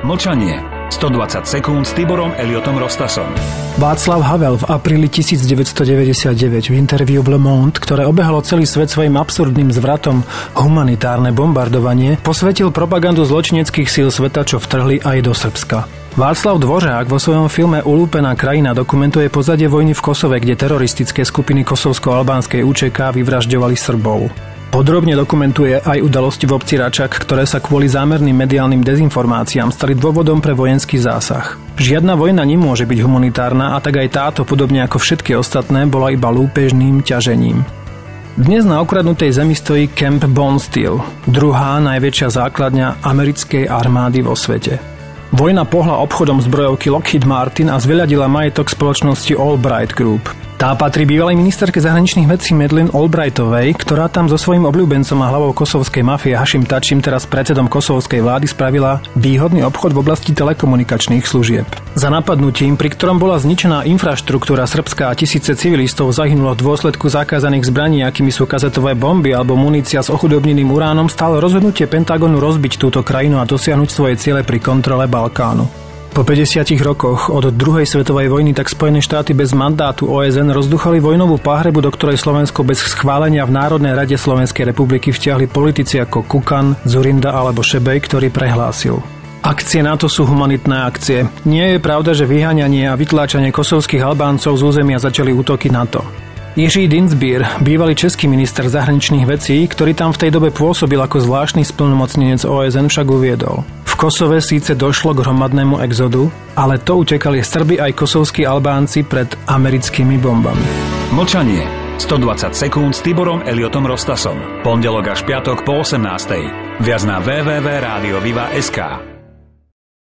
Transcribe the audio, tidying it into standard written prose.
Mlčanie. 120 sekúnd s Tiborom Eliotom Rostasom. Václav Havel v apríli 1999 v interviu v Le Monde, ktoré obehalo celý svet svojim absurdným zvratom humanitárne bombardovanie, posvetil propagandu zločineckých síl sveta, čo vtrhli aj do Srbska. Václav Dvořák vo svojom filme Ulúpená krajina dokumentuje pozadie vojny v Kosove, kde teroristické skupiny kosovsko-albánskej UČK vyvražďovali Srbov. Podrobne dokumentuje aj udalosti v obci Račak, ktoré sa kvôli zámerným mediálnym dezinformáciám stali dôvodom pre vojenský zásah. Žiadna vojna nemôže byť humanitárna a tak aj táto, podobne ako všetky ostatné, bola iba lúpežným ťažením. Dnes na okradnutej zemi stojí Camp Bondsteel, druhá najväčšia základňa americkej armády vo svete. Vojna pohla obchodom zbrojovky Lockheed Martin a zveľadila majetok spoločnosti Albright Group. Tá patrí bývalej ministerke zahraničných vecí Madeleine Albrightovej, ktorá tam so svojím obľúbencom a hlavou kosovskej mafie Hašim Tačim, teraz predsedom kosovskej vlády, spravila výhodný obchod v oblasti telekomunikačných služieb. Za napadnutím, pri ktorom bola zničená infraštruktúra srbská a tisíce civilistov zahynulo v dôsledku zakázaných zbraní, akými sú kazetové bomby alebo munícia s ochudobneným uránom, stálo rozhodnutie Pentagonu rozbiť túto krajinu a dosiahnuť svoje ciele pri kontrole Balkánu. Po 50 rokoch od druhej svetovej vojny tak Spojené štáty bez mandátu OSN rozduchali vojnovú páhrebu, do ktorej Slovensko bez schválenia v Národnej rade Slovenskej republiky vtiahli politici ako Kukan, Dzurinda alebo Šebej, ktorý prehlásil: akcie NATO sú humanitné akcie. Nie je pravda, že vyháňanie a vytláčanie kosovských Albáncov z územia začali útoky NATO. Jiří Dienstbier, bývalý český minister zahraničných vecí, ktorý tam v tej dobe pôsobil ako zvláštny splnomocnenec OSN, však uviedol: v Kosove síce došlo k hromadnému exodu, ale to utekali Srbi aj kosovskí Albánci pred americkými bombami. Mlčanie. 120 sekúnd s Tiborom Eliotom Rostasom. Pondelok až piatok po 18:00. Viac na www.radioviva.sk.